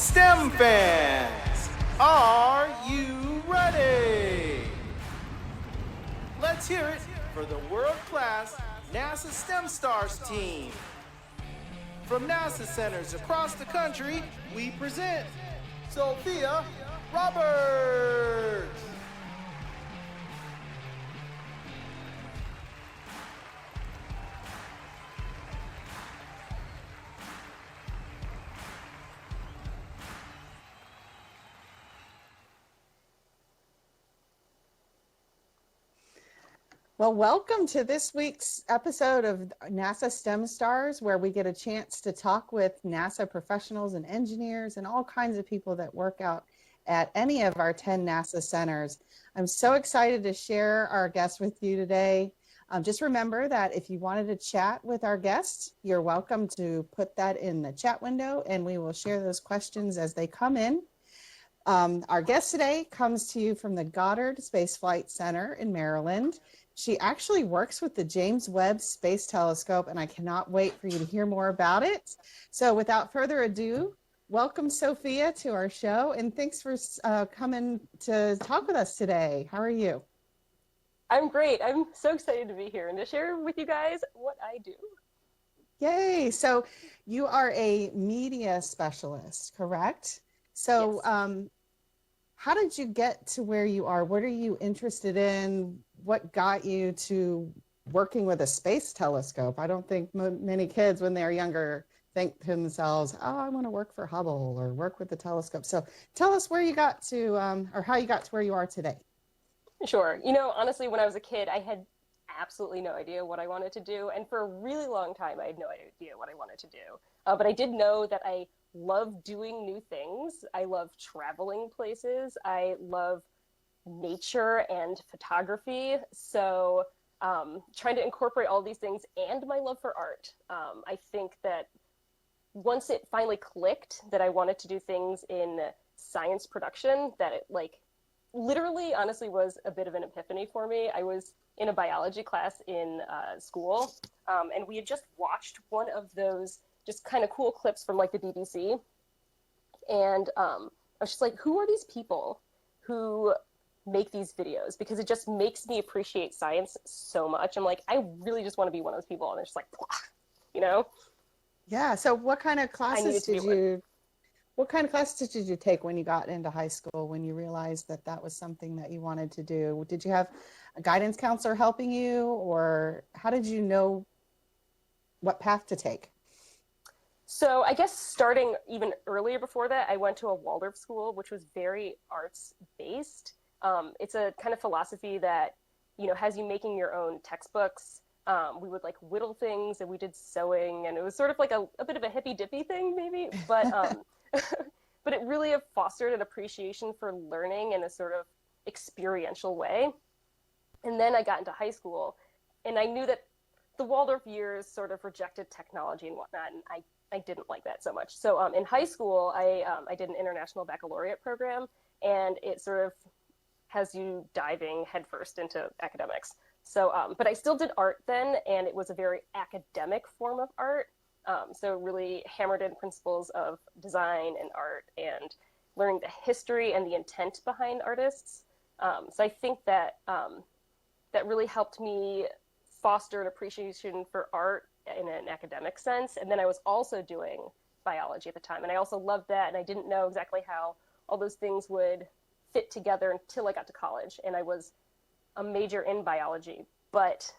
STEM fans, are you ready? Let's hear it for the world-class NASA STEM Stars team. From NASA centers across the country, we present Sophia Roberts. Well, welcome to this week's episode of NASA STEM Stars, where we get a chance to talk with NASA professionals and engineers and all kinds of people that work out at any of our 10 NASA centers. I'm so excited to share our guests with you today. Just remember that if you wanted to chat with our guests, you're welcome to put that in the chat window and we will share those questions as they come in. Our guest today comes to you from the Goddard Space Flight Center in Maryland. She actually works with the James Webb Space Telescope, and I cannot wait for you to hear more about it. So without further ado, welcome Sophia to our show, and thanks for coming to talk with us today. How are you? I'm great. I'm so excited to be here and to share with you guys what I do. Yay. So you are a media specialist, correct? So yes. How did you get to where you are? What are you interested in? What got you to working with a space telescope? I don't think many kids when they're younger think to themselves, oh, I want to work for Hubble or work with the telescope. So tell us where you got to or how you got to where you are today. Sure. You know, honestly, when I was a kid, I had absolutely no idea what I wanted to do. And for a really long time, I had no idea what I wanted to do. But I did know that I love doing new things. I love traveling places. I love nature and photography. So trying to incorporate all these things and my love for art. I think that once it finally clicked that I wanted to do things in science production, that it literally honestly was a bit of an epiphany for me. I was in a biology class in school, and we had just watched one of those just kind of cool clips from like the BBC. And I was just like, who are these people who make these videos? Because it just makes me appreciate science so much. I'm like, I really just want to be one of those people. And it's just like, you know? Yeah. So what kind of classes did you take when you got into high school, when you realized that that was something that you wanted to do? Did you have a guidance counselor helping you, or how did you know what path to take? So I guess starting even earlier before that, I went to a Waldorf school, which was very arts based. It's a kind of philosophy that, you know, has you making your own textbooks. We would like whittle things and we did sewing, and it was sort of like a bit of a hippy dippy thing maybe, but but it really fostered an appreciation for learning in a sort of experiential way. And then I got into high school and I knew that the Waldorf years sort of rejected technology and whatnot, and I didn't like that so much. So in high school, I did an international baccalaureate program, and it sort of has you diving headfirst into academics. So, but I still did art then, and it was a very academic form of art. So it really hammered in principles of design and art and learning the history and the intent behind artists. So I think that that really helped me foster an appreciation for art in an academic sense. And then I was also doing biology at the time, and I also loved that, and I didn't know exactly how all those things would fit together until I got to college, and I was a major in biology, but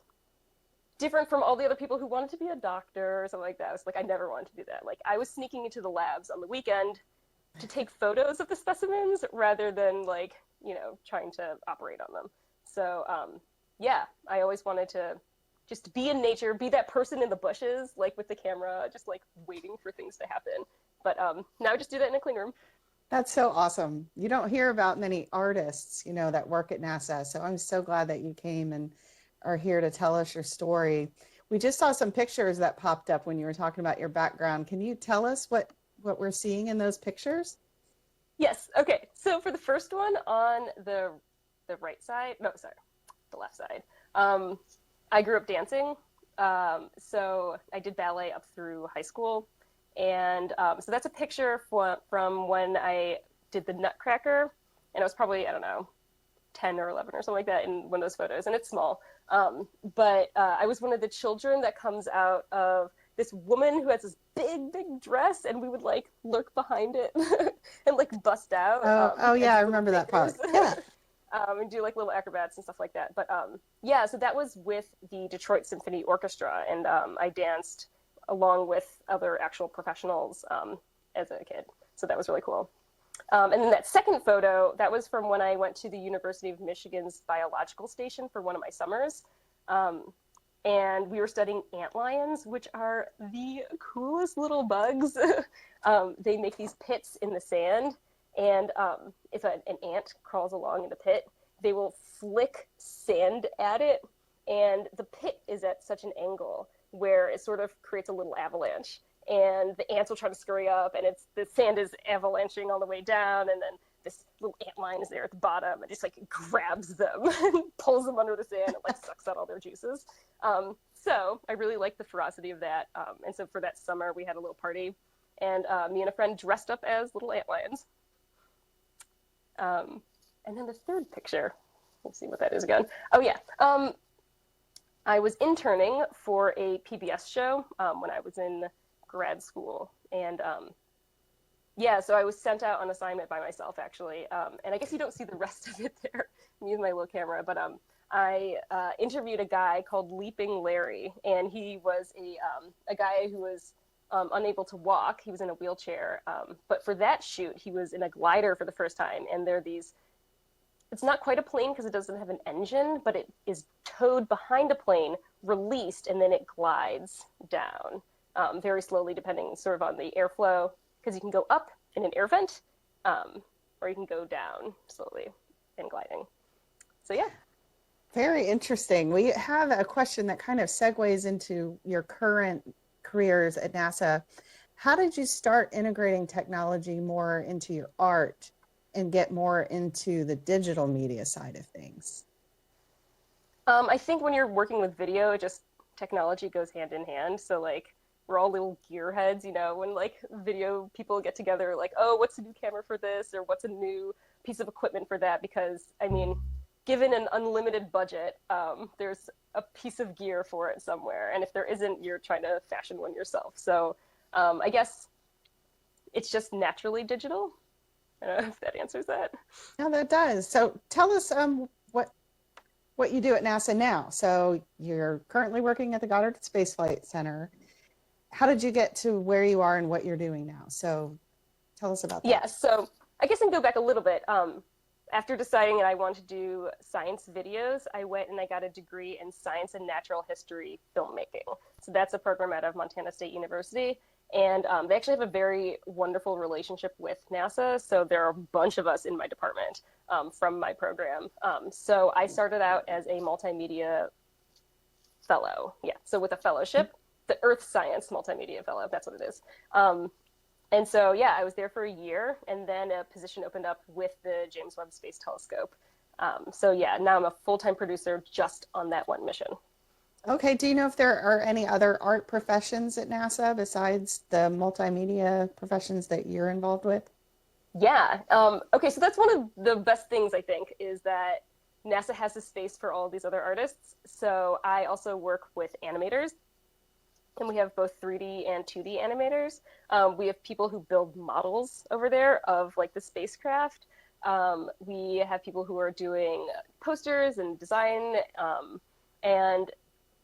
different from all the other people who wanted to be a doctor or something like that. I was like, I never wanted to do that. Like, I was sneaking into the labs on the weekend to take photos of the specimens rather than, like, you know, trying to operate on them. So yeah, I always wanted to just be in nature, be that person in the bushes, like with the camera, just like waiting for things to happen. But now I just do that in a clean room. That's so awesome. You don't hear about many artists, you know, that work at NASA. So I'm so glad that you came and are here to tell us your story. We just saw some pictures that popped up when you were talking about your background. Can you tell us what we're seeing in those pictures? Yes. Okay. So for the first one on the right side, no, sorry, the left side. I grew up dancing. So I did ballet up through high school. And so that's a picture from when I did the Nutcracker, and I was probably, I don't know, 10 or 11 or something like that in one of those photos, and it's small. But I was one of the children that comes out of this woman who has this big dress, and we would like lurk behind it and like bust out. Oh yeah, I remember that part. Yeah. And do like little acrobats and stuff like that. But yeah, so that was with the Detroit Symphony Orchestra, and I danced along with other actual professionals as a kid. So that was really cool. And then that second photo, that was from when I went to the University of Michigan's biological station for one of my summers. And we were studying antlions, which are the coolest little bugs. They make these pits in the sand. And if an ant crawls along in the pit, they will flick sand at it. And the pit is at such an angle where it sort of creates a little avalanche. And the ants will try to scurry up, and the sand is avalanching all the way down, and then this little antlion is there at the bottom and just like grabs them and pulls them under the sand and like sucks out all their juices. So I really liked the ferocity of that. And so for that summer, we had a little party, and me and a friend dressed up as little antlions. And then the third picture, let's see what that is again. Oh yeah. I was interning for a PBS show when I was in grad school, and yeah, so I was sent out on assignment by myself actually, and I guess you don't see the rest of it there. I'm using my little camera, but I interviewed a guy called Leaping Larry, and he was a guy who was unable to walk. He was in a wheelchair, but for that shoot, he was in a glider for the first time, and there are these. It's not quite a plane because it doesn't have an engine, but it is towed behind a plane, released, and then it glides down. Very slowly, depending sort of on the airflow, because you can go up in an air vent, or you can go down slowly and gliding. So yeah. Very interesting. We have a question that kind of segues into your current careers at NASA. How did you start integrating technology more into your art and get more into the digital media side of things? I think when you're working with video, technology goes hand in hand. So like, we're all little gearheads, you know, when like video people get together, like, oh, what's a new camera for this? Or what's a new piece of equipment for that? Because I mean, given an unlimited budget, there's a piece of gear for it somewhere. And if there isn't, you're trying to fashion one yourself. So I guess it's just naturally digital. I don't know if that answers that. Yeah, that does. So tell us what you do at NASA now. So you're currently working at the Goddard Space Flight Center. How did you get to where you are and what you're doing now? So tell us about that. Yeah, so I guess I can go back a little bit. After deciding that I wanted to do science videos, I went and I got a degree in science and natural history filmmaking. So that's a program out of Montana State University. And they actually have a very wonderful relationship with NASA. So there are a bunch of us in my department from my program. So I started out as a multimedia fellow. Yeah, so with a fellowship, the Earth Science Multimedia Fellow, that's what it is. And so, yeah, I was there for a year, and then a position opened up with the James Webb Space Telescope. So yeah, now I'm a full-time producer just on that one mission. Okay, do you know if there are any other art professions at NASA besides the multimedia professions that you're involved with? Yeah, okay, so that's one of the best things, I think, is that NASA has a space for all of these other artists. So I also work with animators, and we have both 3D and 2D animators. We have people who build models over there of like the spacecraft. We have people who are doing posters and design. And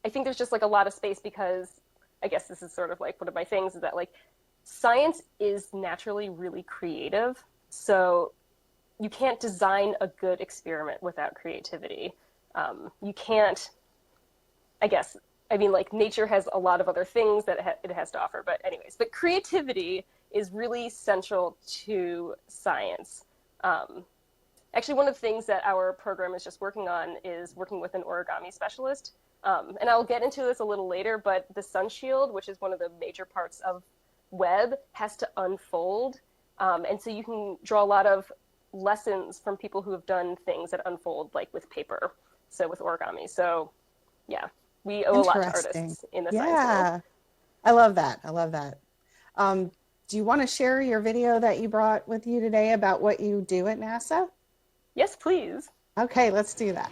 I think there's just like a lot of space because I guess this is sort of like one of my things is that like science is naturally really creative. So you can't design a good experiment without creativity. You can't, I guess, I mean, like nature has a lot of other things that it has to offer, but anyways, but creativity is really central to science. Actually, one of the things that our program is just working on is working with an origami specialist. And I'll get into this a little later, but the sun shield, which is one of the major parts of Webb, has to unfold. And so you can draw a lot of lessons from people who have done things that unfold, like with paper, so with origami. So yeah. We owe a lot to artists in the science world. I love that. I love that. Do you want to share your video that you brought with you today about what you do at NASA? Yes, please. Okay, let's do that.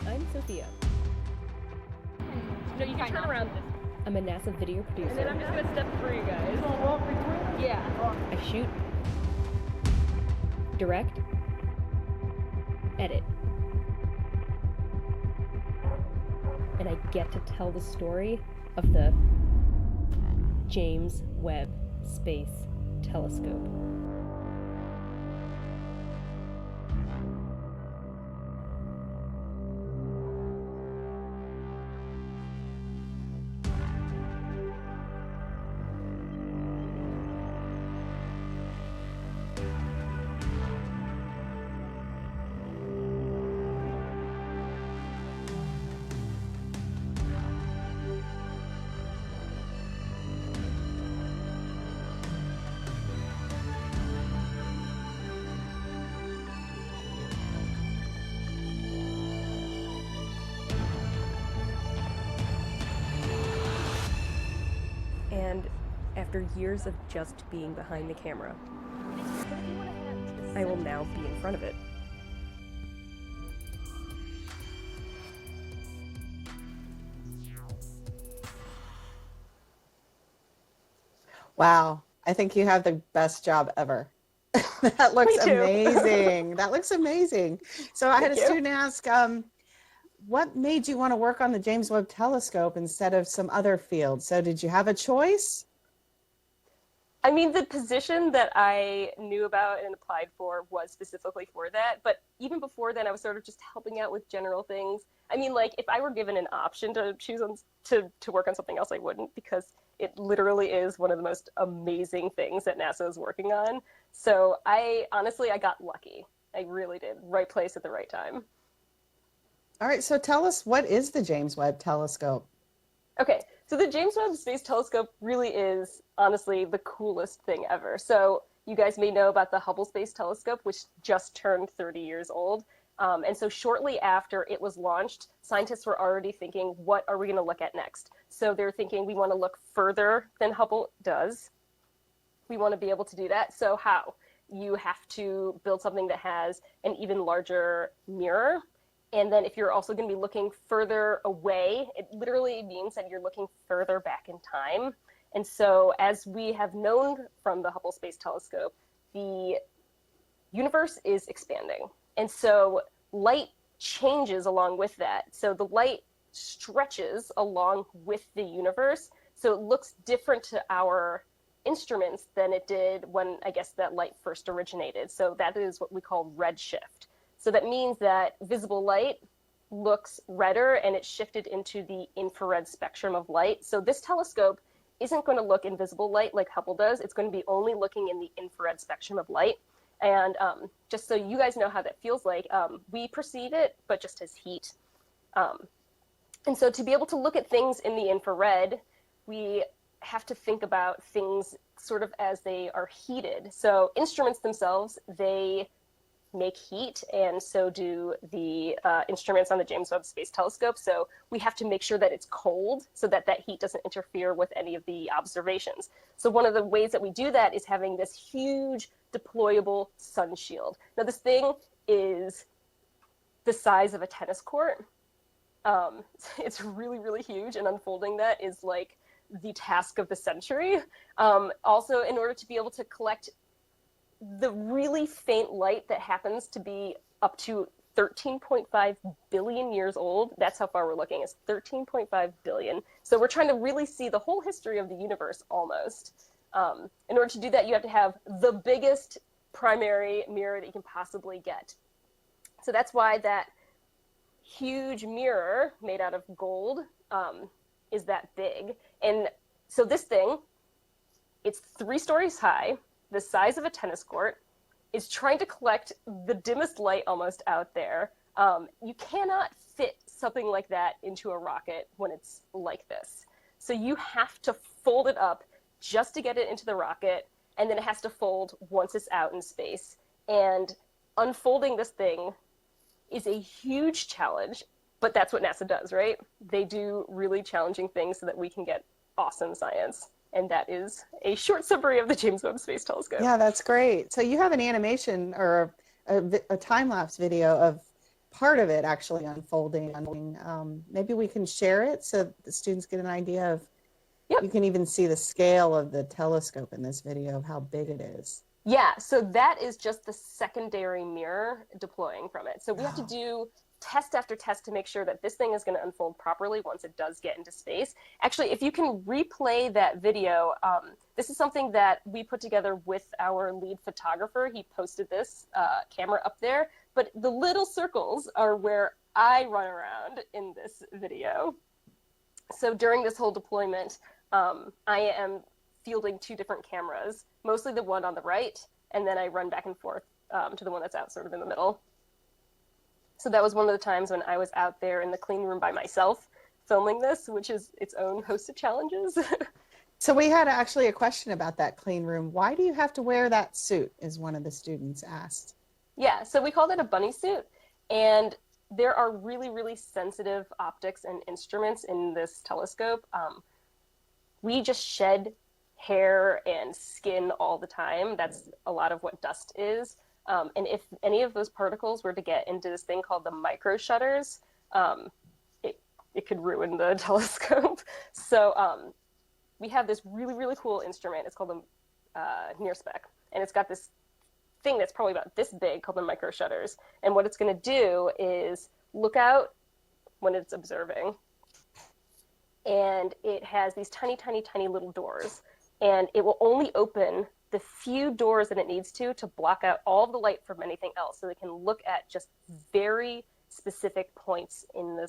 I'm Sophia. No, you can turn around this. I'm a NASA video producer. And then I'm just gonna step through you guys. Yeah. I shoot, direct, edit, and I get to tell the story of the James Webb Space Telescope. And after years of just being behind the camera, I will now be in front of it. Wow, I think you have the best job ever. That looks Me too. amazing. That looks amazing. So I had a Thank you. student ask, what made you want to work on the James Webb Telescope instead of some other field? So did you have a choice? I mean, the position that I knew about and applied for was specifically for that. But even before then, I was sort of just helping out with general things. I mean, like, if I were given an option to choose on, to work on something else, I wouldn't, because it literally is one of the most amazing things that NASA is working on. So I got lucky. I really did. Right place at the right time. All right, so tell us, what is the James Webb Telescope? Okay, so the James Webb Space Telescope really is, honestly, the coolest thing ever. So you guys may know about the Hubble Space Telescope, which just turned 30 years old. And so shortly after it was launched, scientists were already thinking, what are we going to look at next? So they're thinking, we want to look further than Hubble does. We want to be able to do that. So how? You have to build something that has an even larger mirror. And then if you're also going to be looking further away, it literally means that you're looking further back in time. And so as we have known from the Hubble Space Telescope, the universe is expanding. And so light changes along with that. So the light stretches along with the universe. So it looks different to our instruments than it did when, I guess, that light first originated. So that is what we call redshift. So that means that visible light looks redder and it's shifted into the infrared spectrum of light. So this telescope isn't going to look in visible light like Hubble does. It's going to be only looking in the infrared spectrum of light. And just so you guys know how that feels like, we perceive it, but just as heat. And so to be able to look at things in the infrared, we have to think about things sort of as they are heated. So instruments themselves, they make heat, and so do the instruments on the James Webb Space Telescope. So we have to make sure that it's cold so that that heat doesn't interfere with any of the observations. So one of the ways that we do that is having this huge deployable sun shield. Now this thing is the size of a tennis court. It's really, really huge, and unfolding that is like the task of the century. Also, in order to be able to collect the really faint light that happens to be up to 13.5 billion years old, that's how far we're looking, is 13.5 billion. So we're trying to really see the whole history of the universe almost. In order to do that, you have to have the biggest primary mirror that you can possibly get. So that's why that huge mirror made out of gold is that big. And so this thing, it's 3 stories high, the size of a tennis court, is trying to collect the dimmest light almost out there. You cannot fit something like that into a rocket when it's like this. So you have to fold it up just to get it into the rocket, and then it has to fold once it's out in space. And unfolding this thing is a huge challenge, but that's what NASA does, right? They do really challenging things so that we can get awesome science. And that is a short summary of the James Webb Space Telescope. Yeah, that's great. So you have an animation or a time-lapse video of part of it actually unfolding. Maybe we can share it so the students get an idea of, Yep. You can even see the scale of the telescope in this video of how big it is. Yeah, so that is just the secondary mirror deploying from it. So we have to do test after test to make sure that this thing is going to unfold properly once it does get into space. Actually, if you can replay that video, this is something that we put together with our lead photographer. He posted this camera up there, but the little circles are where I run around in this video. So during this whole deployment, I am fielding two different cameras, mostly the one on the right, and then I run back and forth to the one that's out sort of in the middle. So that was one of the times when I was out there in the clean room by myself filming this, which is its own host of challenges. So we had actually a question about that clean room. Why do you have to wear that suit, is one of the students asked. Yeah, so we called it a bunny suit, and there are really, really sensitive optics and instruments in this telescope. We just shed hair and skin all the time. That's a lot of what dust is. And if any of those particles were to get into this thing called the micro shutters, it could ruin the telescope. So we have this really, really cool instrument. It's called the near spec, and it's got this thing that's probably about this big called the micro shutters. And what it's going to do is look out when it's observing. And it has these tiny, tiny, tiny little doors. And it will only open the few doors that it needs to block out all of the light from anything else, so they can look at just very specific points in the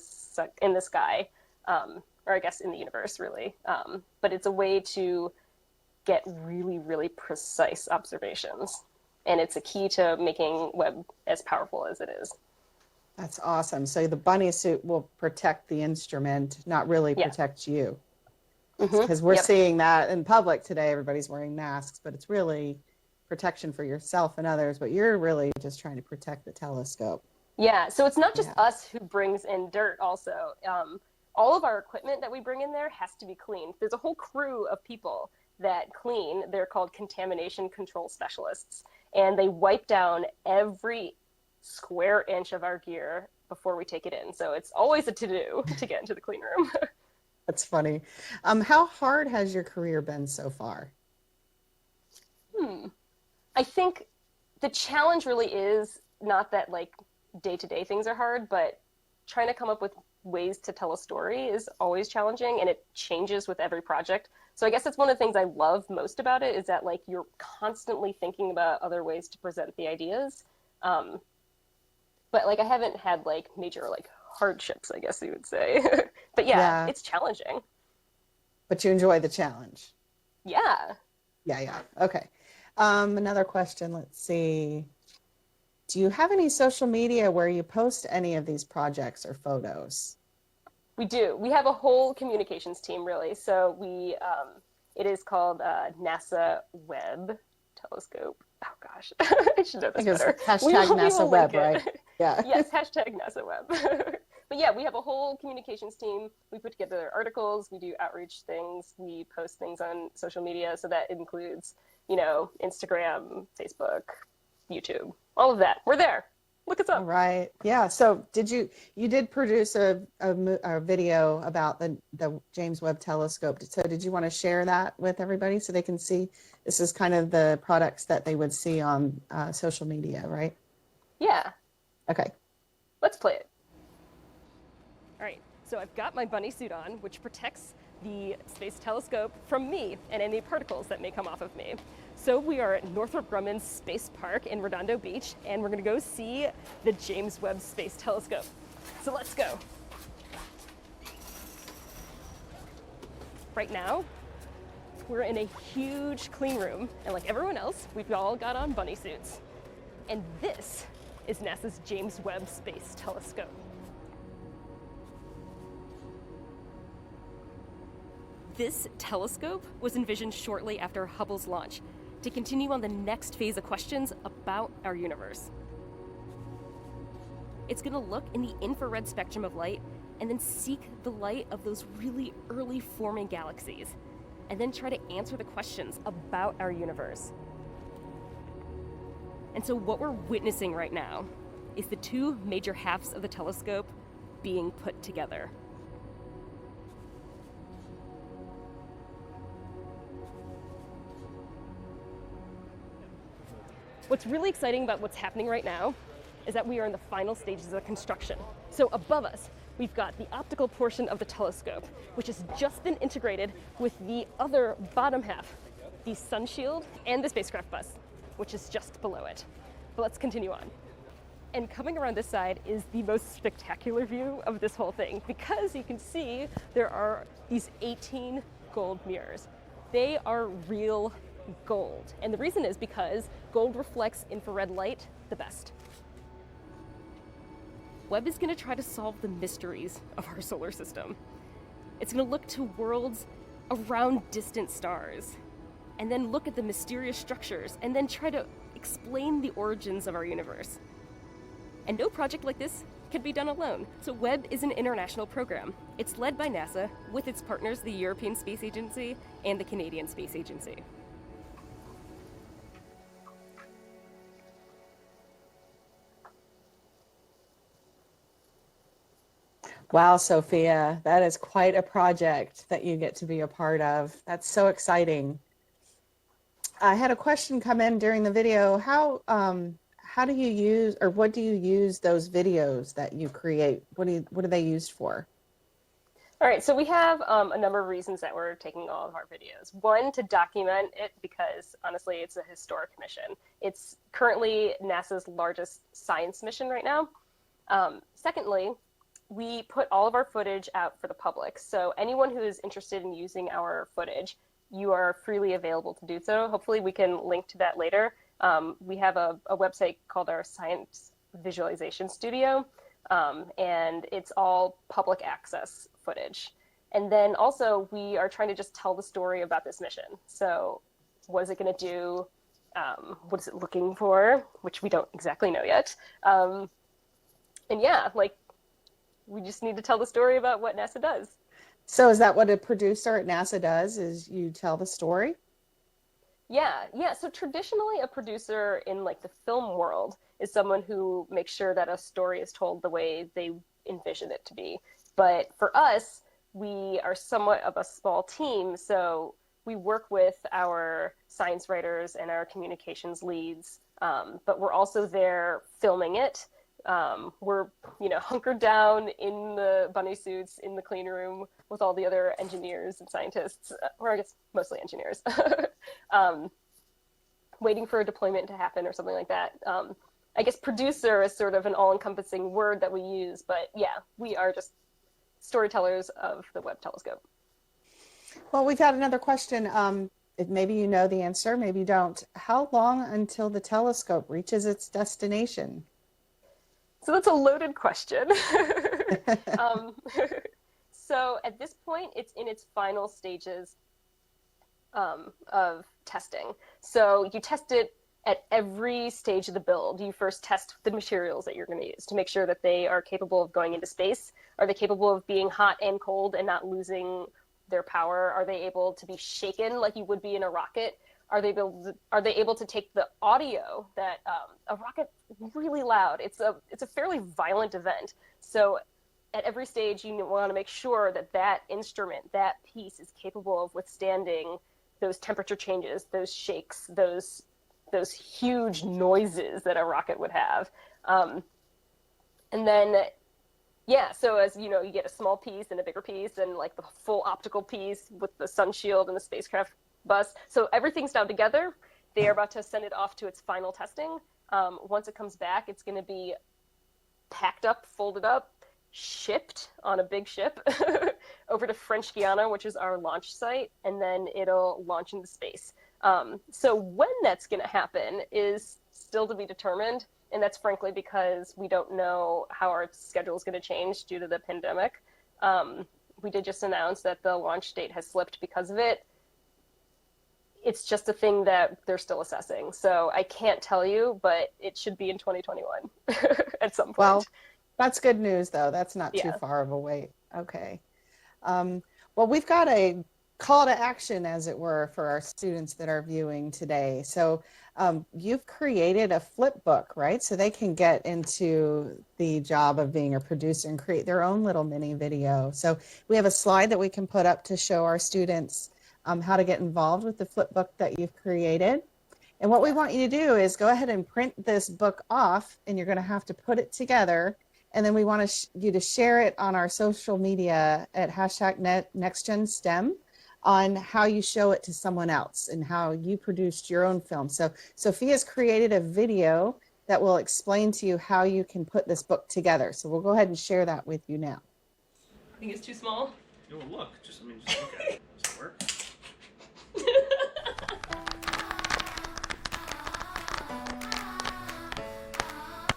sky, or I guess in the universe, really. But it's a way to get really, really precise observations. And it's a key to making Webb as powerful as it is. That's awesome. So the bunny suit will protect the instrument, not really protect you. Because we're seeing that in public today. Everybody's wearing masks, but it's really protection for yourself and others. But you're really just trying to protect the telescope. Yeah, so it's not just us who brings in dirt also. All of our equipment that we bring in there has to be cleaned. There's a whole crew of people that clean. They're called contamination control specialists. And they wipe down every square inch of our gear before we take it in. So it's always a to-do to get into the clean room. That's funny. How hard has your career been so far? I think the challenge really is not that like day-to-day things are hard, but trying to come up with ways to tell a story is always challenging, and it changes with every project. So I guess that's one of the things I love most about it, is that like you're constantly thinking about other ways to present the ideas. But like I haven't had like major like hardships, I guess you would say. But yeah, it's challenging. But you enjoy the challenge. Yeah. Yeah. Okay. Another question. Let's see. Do you have any social media where you post any of these projects or photos? We do. We have a whole communications team, really. So we, it is called NASA Webb Telescope. Oh gosh, I should know this better. Hashtag NASA Webb, right? Yeah. Yes, hashtag NASA Webb. But yeah, we have a whole communications team. We put together articles. We do outreach things. We post things on social media. So that includes, Instagram, Facebook, YouTube, all of that. We're there. Look us up. All right. Yeah. So you did produce a video about the James Webb Telescope. So did you want to share that with everybody so they can see? This is kind of the products that they would see on social media, right? Yeah. Okay. Let's play it. All right. So I've got my bunny suit on, which protects the space telescope from me and any particles that may come off of me. So we are at Northrop Grumman's Space Park in Redondo Beach, and we're going to go see the James Webb Space Telescope. So let's go. Right now, we're in a huge clean room, and like everyone else, we've all got on bunny suits. And this is NASA's James Webb Space Telescope. This telescope was envisioned shortly after Hubble's launch to continue on the next phase of questions about our universe. It's going to look in the infrared spectrum of light and then seek the light of those really early forming galaxies, and then try to answer the questions about our universe. And so what we're witnessing right now is the two major halves of the telescope being put together. What's really exciting about what's happening right now is that we are in the final stages of construction. So above us, we've got the optical portion of the telescope, which has just been integrated with the other bottom half, the sun shield and the spacecraft bus, which is just below it. But let's continue on. And coming around this side is the most spectacular view of this whole thing, because you can see there are these 18 gold mirrors. They are real gold. And the reason is because gold reflects infrared light the best. Webb is going to try to solve the mysteries of our solar system. It's going to look to worlds around distant stars, and then look at the mysterious structures, and then try to explain the origins of our universe. And no project like this can be done alone. So Webb is an international program. It's led by NASA with its partners, the European Space Agency and the Canadian Space Agency. Wow, Sophia, that is quite a project that you get to be a part of. That's so exciting. I had a question come in during the video. How do you use, or what do you use those videos that you create? What are they used for? All right, so we have a number of reasons that we're taking all of our videos. One, to document it, because honestly, it's a historic mission. It's currently NASA's largest science mission right now. Secondly, we put all of our footage out for the public. So anyone who is interested in using our footage, you are freely available to do so. Hopefully we can link to that later. We have a website called our Science Visualization Studio, and it's all public access footage. And then also we are trying to just tell the story about this mission. So what is it going to do? What is it looking for? Which we don't exactly know yet. And yeah, like, we just need to tell the story about what NASA does. So is that what a producer at NASA does, is you tell the story? Yeah. So traditionally a producer in like the film world is someone who makes sure that a story is told the way they envision it to be. But for us, we are somewhat of a small team. So we work with our science writers and our communications leads, but we're also there filming it. We're, hunkered down in the bunny suits in the clean room with all the other engineers and scientists, or I guess mostly engineers, waiting for a deployment to happen or something like that. I guess producer is sort of an all-encompassing word that we use, but yeah, we are just storytellers of the Webb telescope. Well, we've got another question. Maybe you know the answer, maybe you don't. How long until the telescope reaches its destination? So that's a loaded question. So at this point, it's in its final stages of testing. So you test it at every stage of the build. You first test the materials that you're going to use to make sure that they are capable of going into space. Are they capable of being hot and cold and not losing their power? Are they able to be shaken like you would be in a rocket? Are they able to take the audio that a rocket really loud? It's a fairly violent event. So at every stage, you want to make sure that that instrument, that piece, is capable of withstanding those temperature changes, those shakes, those huge noises that a rocket would have. And then, yeah, so as you get a small piece and a bigger piece and like the full optical piece with the sun shield and the spacecraft bus. So everything's now together. They are about to send it off to its final testing. Once it comes back, it's going to be packed up, folded up, shipped on a big ship over to French Guiana, which is our launch site, and then it'll launch into space. So when that's going to happen is still to be determined, and that's frankly because we don't know how our schedule is going to change due to the pandemic. We did just announce that the launch date has slipped because of it. It's just a thing that they're still assessing. So I can't tell you, but it should be in 2021 at some point. Well, That's good news, though. That's not too Yeah. far of a wait. Okay. Well, we've got a call to action, as it were, for our students that are viewing today. So you've created a flip book, right? So they can get into the job of being a producer and create their own little mini video. So we have a slide that we can put up to show our students how to get involved with the flip book that you've created. And what we want you to do is go ahead and print this book off, and you're going to have to put it together. And then we want you to share it on our social media at #NextGenSTEM on how you show it to someone else and how you produced your own film. So Sophia's created a video that will explain to you how you can put this book together. So we'll go ahead and share that with you now. I think it's too small. Oh, look. Just look at it. Does it work?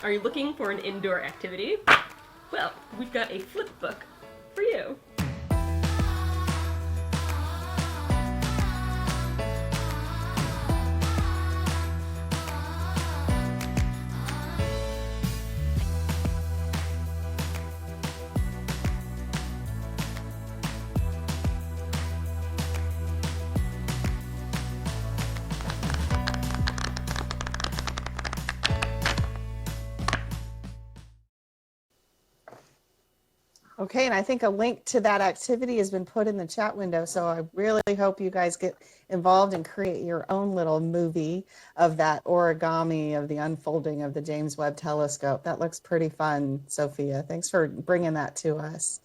Are you looking for an indoor activity? Well, we've got a flip book for you. Okay, and I think a link to that activity has been put in the chat window, so I really hope you guys get involved and create your own little movie of that origami of the unfolding of the James Webb Telescope. That looks pretty fun, Sophia. Thanks for bringing that to us.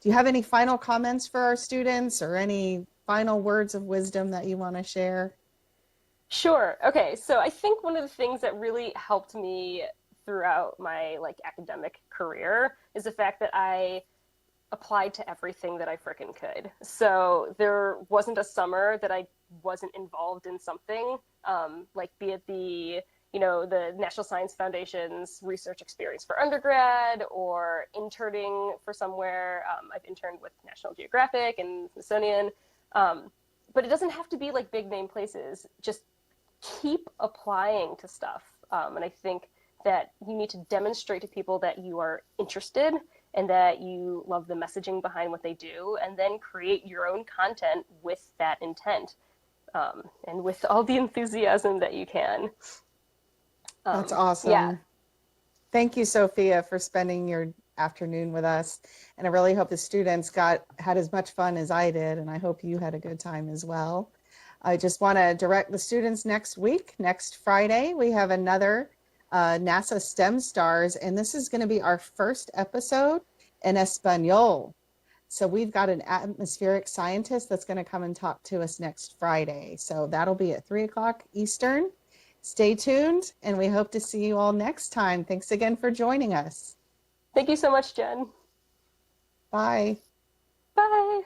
Do you have any final comments for our students or any final words of wisdom that you want to share? Sure. Okay. So I think one of the things that really helped me throughout my academic career is the fact that I applied to everything that I frickin' could. So there wasn't a summer that I wasn't involved in something, be it the National Science Foundation's research experience for undergrad or interning for somewhere. I've interned with National Geographic and Smithsonian, but it doesn't have to be big name places. Just keep applying to stuff. And I think that you need to demonstrate to people that you are interested and that you love the messaging behind what they do, and then create your own content with that intent, and with all the enthusiasm that you can. That's awesome. Yeah. Thank you, Sophia, for spending your afternoon with us. And I really hope the students had as much fun as I did, and I hope you had a good time as well. I just want to direct the students next week, next Friday, we have another NASA STEM Stars, and this is going to be our first episode in Espanol. So we've got an atmospheric scientist that's going to come and talk to us next Friday. So that'll be at 3:00 Eastern. Stay tuned, and we hope to see you all next time. Thanks again for joining us. Thank you so much, Jen. Bye. Bye.